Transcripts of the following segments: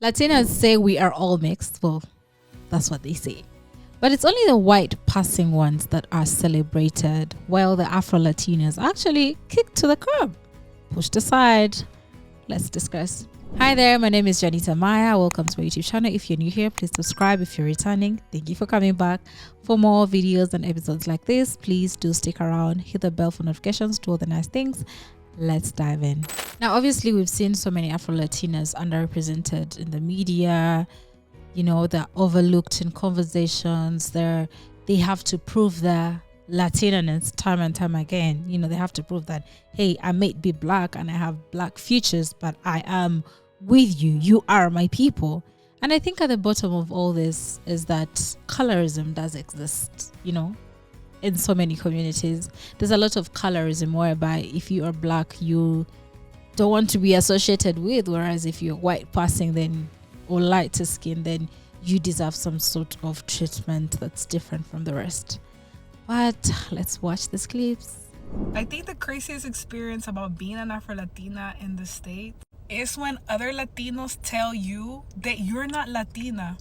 Latinos say we are all mixed. Well, that's what they say. But it's only the white passing ones that are celebrated, while the Afro-Latinas are actually kicked to the curb, pushed aside. Let's discuss. Hi there, my name is Janita Maaya. Welcome to my YouTube channel. If you're new here, please subscribe. If you're returning, thank you for coming back. For more videos and episodes like this, please do stick around, hit the bell for notifications, do all the nice things. Let's dive in. Now, obviously, we've seen so many Afro-Latinas underrepresented in the media. You know, they're overlooked in conversations. They have to prove their Latinaness time and time again. You know, they have to prove that, hey, I may be black and I have black features, but I am with you. You are my people. And I think at the bottom of all this is that colorism does exist, you know, in so many communities. There's a lot of colorism whereby if you are black, you don't want to be associated with, whereas if you're white passing then or lighter skin, then you deserve some sort of treatment that's different from the rest. But let's watch these clips. I think the craziest experience about being an Afro-Latina in the States is when other Latinos tell you that you're not Latina.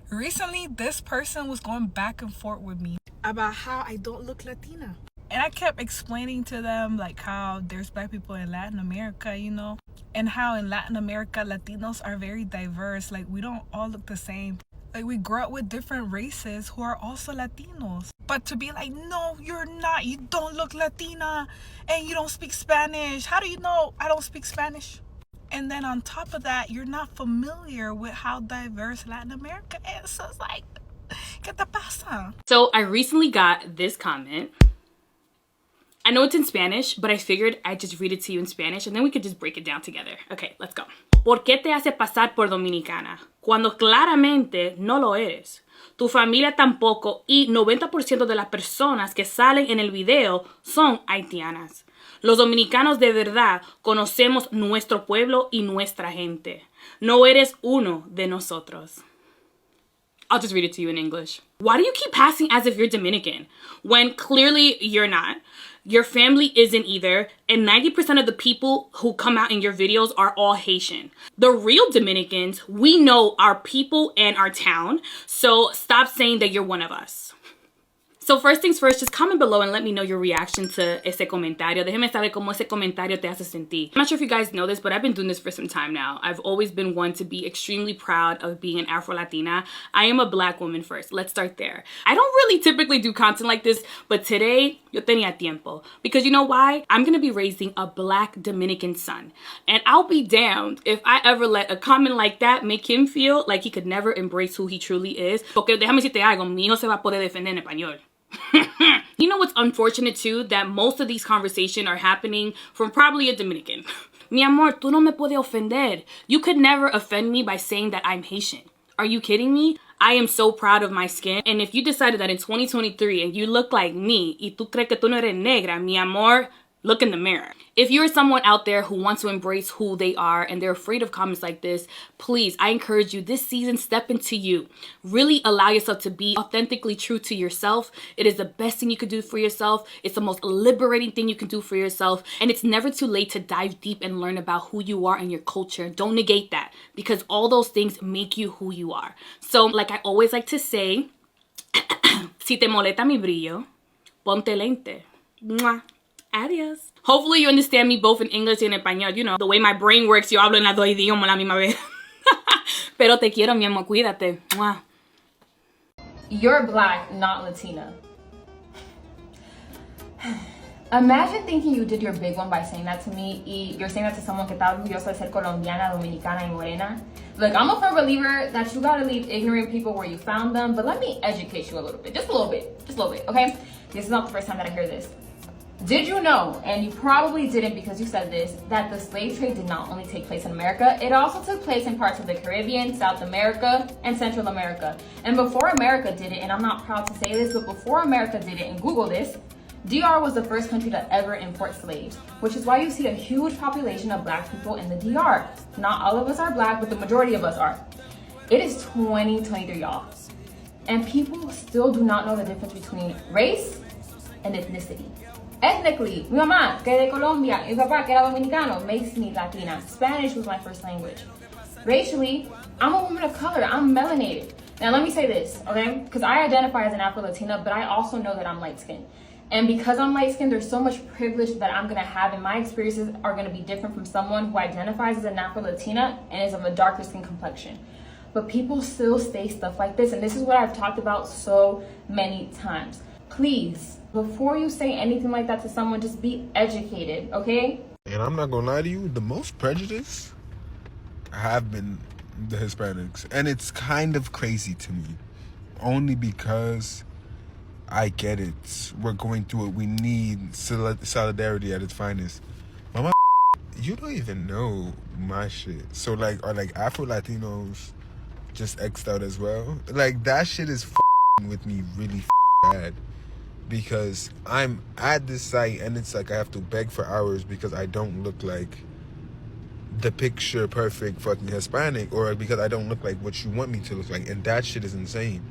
Recently, this person was going back and forth with me about how I don't look Latina. And I kept explaining to them like how there's black people in Latin America, you know, and how in Latin America, Latinos are very diverse. Like, we don't all look the same. Like, we grew up with different races who are also Latinos. But to be like, no, you're not. You don't look Latina and you don't speak Spanish. How do you know I don't speak Spanish? And then on top of that, you're not familiar with how diverse Latin America is. So it's like, ¿qué te pasa? So I recently got this comment. I know it's in Spanish, but I figured I'd just read it to you in Spanish and then we could just break it down together. Okay, let's go. ¿Por qué te hace pasar por dominicana cuando claramente no lo eres? Tu familia tampoco y 90% de las personas que salen en el video son haitianas. Los dominicanos de verdad conocemos nuestro pueblo y nuestra gente. No eres uno de nosotros. I'll just read it to you in English. Why do you keep passing as if you're Dominican when clearly you're not? Your family isn't either, and 90% of the people who come out in your videos are all Haitian. The real Dominicans, we know our people and our town, so stop saying that you're one of us. So first things first, just comment below and let me know your reaction to ese comentario. Déjeme saber cómo ese comentario te hace sentir. I'm not sure if you guys know this, but I've been doing this for some time now. I've always been one to be extremely proud of being an Afro-Latina. I am a black woman first. Let's start there. I don't really typically do content like this, but today, yo tenía tiempo. Because you know why? I'm going to be raising a black Dominican son. And I'll be damned if I ever let a comment like that make him feel like he could never embrace who he truly is. Porque déjame decirte algo, mi hijo se va a poder defender en español. You know what's unfortunate too? That most of these conversations are happening from probably a Dominican. Mi amor, tú no me puedes ofender. You could never offend me by saying that I'm Haitian. Are you kidding me? I am so proud of my skin. And if you decided that in 2023 and you look like me, y tú crees que tú no eres negra, mi amor, look in the mirror. If you're someone out there who wants to embrace who they are and they're afraid of comments like this, please, I encourage you this season, step into you. Really allow yourself to be authentically true to yourself. It is the best thing you could do for yourself. It's the most liberating thing you can do for yourself. And it's never too late to dive deep and learn about who you are and your culture. Don't negate that because all those things make you who you are. So like I always like to say, si te molesta mi brillo, ponte lente. Mwah. Adios. Hopefully you understand me both in English and en español. You know, the way my brain works, yo hablo en las dos idiomas la misma vez. Pero te quiero, mi amor, cuídate. Mwah. You're black, not Latina. Imagine thinking you did your big one by saying that to me. Y you're saying that to someone que está orgullosa de ser colombiana, dominicana, y morena. Look, I'm a firm believer that you gotta leave ignorant people where you found them, but let me educate you a little bit. Just a little bit, okay? This is not the first time that I hear this. Did you know, and you probably didn't because you said this, that the slave trade did not only take place in America, it also took place in parts of the Caribbean, South America, and Central America. And before America did it, and I'm not proud to say this, but before America did it, and Google this, DR was the first country to ever import slaves, which is why you see a huge population of black people in the DR. Not all of us are black, but the majority of us are. It is 2023, y'all. And people still do not know the difference between race and ethnicity. Ethnically, mi mamá, que de Colombia, mi papá, que era dominicano, makes me Latina. Spanish was my first language. Racially, I'm a woman of color. I'm melanated. Now, let me say this, okay? Because I identify as an Afro-Latina, but I also know that I'm light-skinned. And because I'm light-skinned, there's so much privilege that I'm gonna have, and my experiences are gonna be different from someone who identifies as an Afro-Latina and is of a darker skin complexion. But people still say stuff like this, and this is what I've talked about so many times. Please, before you say anything like that to someone, just be educated, okay? And I'm not gonna lie to you, the most prejudice have been the Hispanics. And it's kind of crazy to me, only because I get it. We're going through it. We need solidarity at its finest. Mama, you don't even know my shit. So like, are like Afro-Latinos just X'd out as well? Like, that shit is with me really bad. Because I'm at this site and it's like I have to beg for hours because I don't look like the picture perfect fucking Hispanic, or because I don't look like what you want me to look like. And that shit is insane.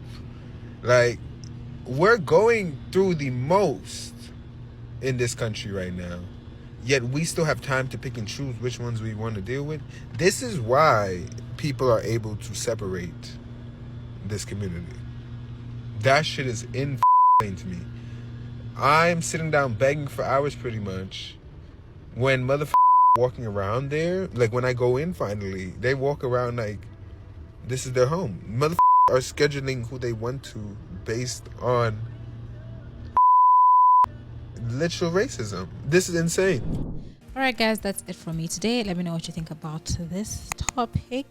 Like, we're going through the most in this country right now, yet we still have time to pick and choose which ones we want to deal with. This is why people are able to separate this community. That shit is insane to me. I'm sitting down begging for hours pretty much when motherfuckers walking around there, like when I go in finally, they walk around like this is their home. Motherfuckers are scheduling who they want to based on literal racism. This is insane. All right, guys, that's it from me today. Let me know what you think about this topic,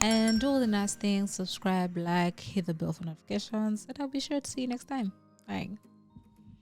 and do all the nice things. Subscribe, like, hit the bell for notifications, and I'll be sure to see you next time. Bye.